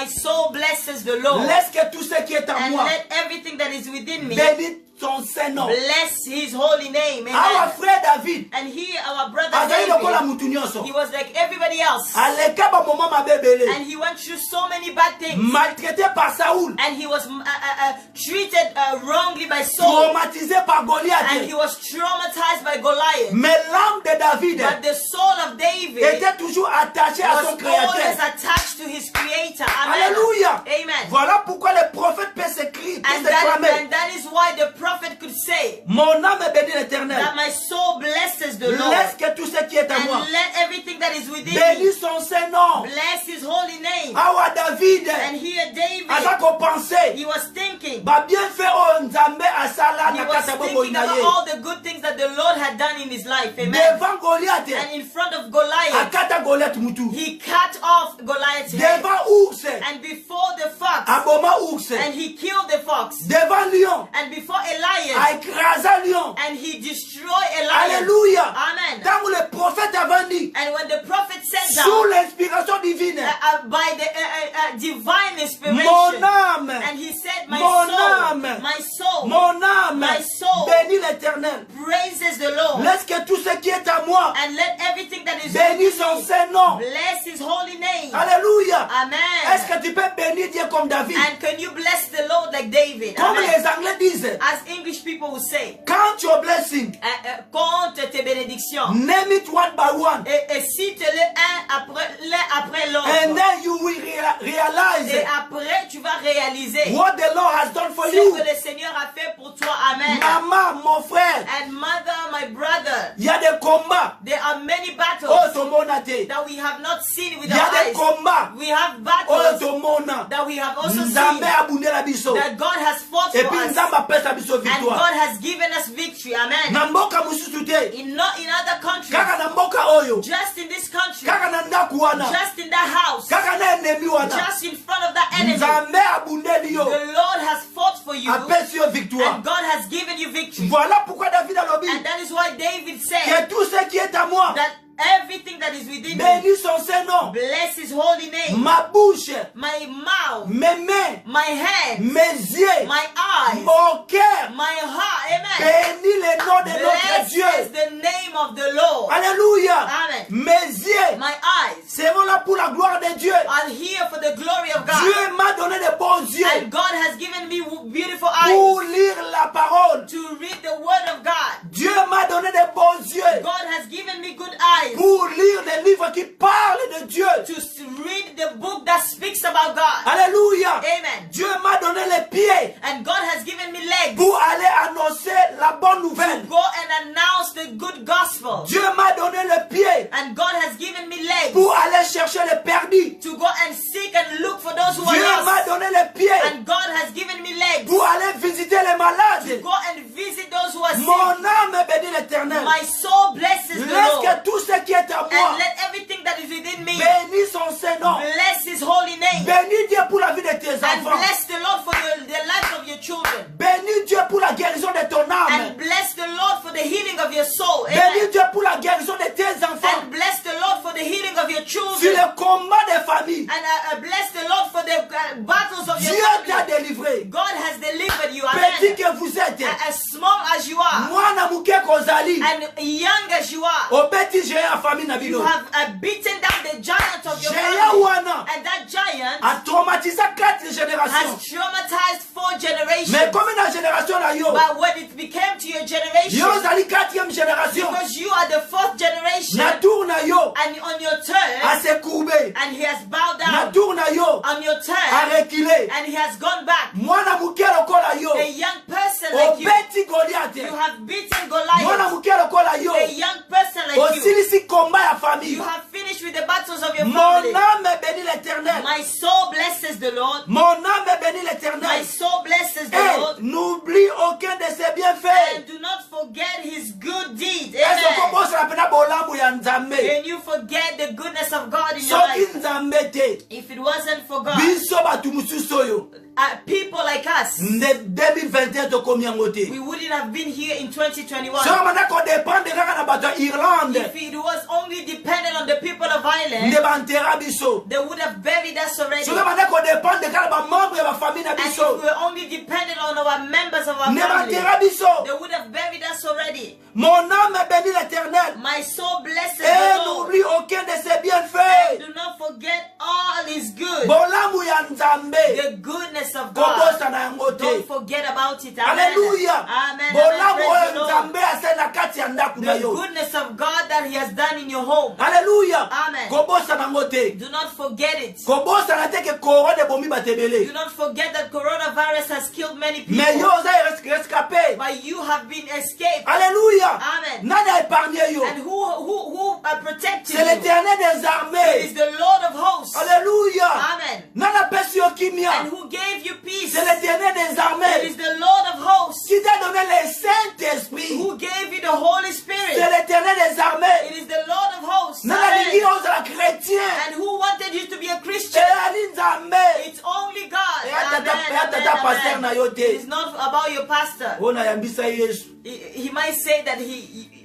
My soul blesses the Lord. Laisse que tout ce qui est en And moi let everything that is within me bénisse son Saint-Nom. bless his holy name. Our Amen. frère David, And he, our brother azali lokola David, mutu nyonso. he was like everybody else. Aleka ba moment mabebele. And he went through so many bad things. Maltraité par Saoul. And he was treated wrongly by Saul. Traumatisé par Goliath. And he was traumatized by Goliath. Mais l'âme de David But the soul of David était toujours attachée à was son always Créateur. attached to his Creator. Amen. Alléluia. Amen. Voilà pourquoi le prophète peut s'écrire, peut And s'exclamer. that is why the prophet could say Mon âme bénit l'Éternel. that my soul blesses the Lord. Laisse que tout ce qui est à moi And let everything that is within me bénisse son Saint-Nom. bless his holy name. Awa David, And here David, aza ko penser. he was thinking. Ba bien fait o Nzambe asala He na was kata thinking bobo na about ye. all the good things that the Lord had done in his life. Amen. Devant Goliath, And in front of Goliath, akata Goliath mutu. he cut off Goliath's head. Devant ours, And before the fox, aboma ours. and he killed the fox. Devant lion, And before a lion, aikrasa lion. and he destroyed a lion. Alléluia. Amen. Tant le prophète avait dit, And when the prophet said sous that, l'inspiration divine, by the divine inspiration, mon âme, and he said, my mon soul, âme, my soul, mon âme, my soul bénis l'Éternel. praises the Lord. Laisse que tout ce qui est à moi And let everything that is bénisse son within me Saint-Nom. bless his holy name. Alléluia. Est-ce Amen. que tu peux bénir Dieu comme David? And can you bless the Lord like David? Comme Amen. les Anglais disent, As English people would say, count your blessing. compte tes bénédictions. Name it one by one. Et cite-le l'un après l'autre. And then you will Et realize après, tu vas réaliser what the Lord has done for ce you. que le Seigneur a fait pour toi. Amen. Maman, mon frère, And mother, my brother, il y a des combats. there are many Oh, battles ton mon athée. that we have not seen with Il y a our des eyes. combats. We have Oh, battles ton mon âme. that we have also Nzambe seen abunde la biso. that God has fought Et for puis us. Nzambe apesa biso And victoire. God has given us victory. Amen. Na mboka mususu te. In other countries, Kaka na mboka oyo. just in this country, Kaka na ndaku wana. just in that house, Kaka na enemi wana. just in front of that enemy, Nzambe abundeli yo. the Lord has fought for you, Apesi yo victoire. and God has given you victory. Voilà pourquoi David alobi. And that is why David said Que tout ce qui est à moi that everything that is within me bénis son Saint-Nom. bless his holy name. Ma bouche, My mouth, mes mains, my hands, mes yeux, my eyes, mon cœur my heart, amen, bénis le nom de notre Dieu. blesses the name of the Lord. Alléluia. Amen. Mes yeux My eyes seront là pour la gloire de Dieu. are here for the glory of God. Dieu m'a donné de bons yeux And God has given me beautiful pour eyes lire la parole. to read the word of God. Dieu m'a donné de bons yeux God has given me good eyes pour lire les livres qui parlent de Dieu. to read the book that speaks about God. Alléluia. Amen. Dieu m'a donné les pieds And God has given me legs pour aller annoncer la bonne nouvelle. go and announce the good gospel. Dieu m'a donné les pieds And God has given me legs pour aller chercher les perdus. to go and seek and look for those who Dieu are m'a lost. donné les pieds And God has given me legs pour aller visiter les malades. go and visit those who are sick. Mon âme bénit l'Éternel. My soul blesses the Laisse Lord. que tout ce qui est à moi And let everything that is within me bénis son Saint-Nom. bless his holy name. Bénis Dieu pour la vie de tes And enfants. bless the Lord for the life of your children. Bénis Dieu pour la guérison de ton âme. And bless the Lord for the healing of your soul. Bénis Amen. Dieu pour la guérison de tes enfants. And bless the Lord for the healing of your Sur children. le combat des familles, And bless the Lord for the battles of your Dieu t'a family. délivré. God has delivered you. Petit Amen. que vous êtes, As small as you are mwana muke kozali, and young as you are, obeti géant famille na you bino. have beaten down the giant of your Géant family. wana And that giant a traumatisé 4 has générations. traumatized 4 generations. Mais comme la génération na yo, But when it became to your generation, yo zali 4e génération. because you are the 4th generation, Na tour na yo and on your a turn, se courber. and he has bowed Na down, tour na yo on your a turn, reculer. and he has gone back. Mwana muke lokola yo, A young person like you, obeti Goliath. you have beaten Mwana Goliath. muke lokola yo, A young person like you, osilisi combat ya famille. you have finished with the battles of your Mon family. âme bénit l'Éternel. My soul blesses the Lord. Mon âme bénit My l'Éternel. soul blesses the Et Lord. n'oublie aucun de ses bienfaits. And do not forget his good deeds. Est-ce qu'on Amen. peut se rappeler bolamu ya Nzambe? Can you forget the goodness of God in your Soki life? Nzambe te, If it wasn't for God, biso batu mususu oyo, people like us, nde 2021 tokomi yango te. we wouldn't have been here in 2021. Soki banda kodependre kaka na bato ya Irlande, If it was only dependent on the people of Ireland, nde bantera biso. they would have buried us already. Soki banda are members of our Ne family, batera biso. they would have buried us already. Mon âme bénit l'Éternel. My soul blesses Et the Lord. n'oublie aucun de ses And bienfaits. do not forget all his good. Bolamu ya Nzambe. The goodness of God. Kobosa na yango Don't te. forget about it. Amen. Alléluia. Amen. Bolamu Praise oyo the Lord. Nzambe ase na kati ya ndaku na The yo. goodness of God that he has done in your home. Alléluia. Amen. Kobosa na yango te. Do not forget it. Kobosa na te ke korone bomi batebele. Do not forget that coronavirus has killed many people. Mais yo oza rescapé. But you have been escaped. Alléluia. Amen. Nani a épargné yo? And who protected C'est you? l'Éternel des It is armées. the Lord of hosts. Alléluia. Amen. Nani a pesi yo kimia? And who gave you peace? C'est l'Éternel des It is armées the Lord of hosts. qui t'a donné le Saint-Esprit. Who gave you the Holy C'est Spirit? l'Éternel des armées. It is the Lord of hosts. Nani alingi Amen. ozala chrétien. And who wanted you to be a Christian? Ali Nzambe. It's only God. Et atata Amen, pasteur na yo It te. is not about your pastor. Ona yambisa Yesu. He might say that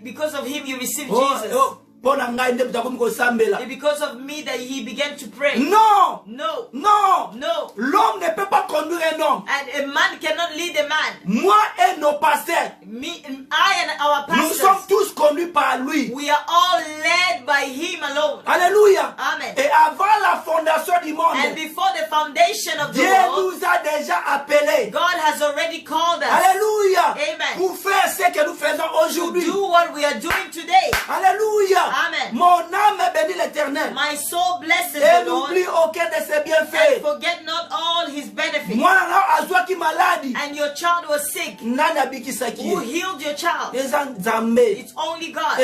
because of him you received Oh, Jesus. oh, pona ngai nde tutakomi kosambela. Because of me that he began to pray. Non. No. Non. No. L'homme ne peut pas conduire un homme. And a man cannot lead a man. Moi et nos pasteurs, Me, I and our nous sommes pastors, tous conduits par lui. we are all led by him alone. Alléluia. Amen. Et avant la fondation du And monde, before the foundation of the Dieu world, nous a déjà appelés. God has already called us Alléluia. Amen. Pour faire ce que nous faisons to aujourd'hui. do what we are doing today. Alléluia. Amen. Mon âme bénit l'Éternel. My soul blesses Et the Lord, n'oublie aucun de ses and bienfaits. forget not all his benefits. Mwana na azwaki maladi. And your child was sick. Nani abikisaki Who ye? healed your child? Eza Nzambe. It's only God.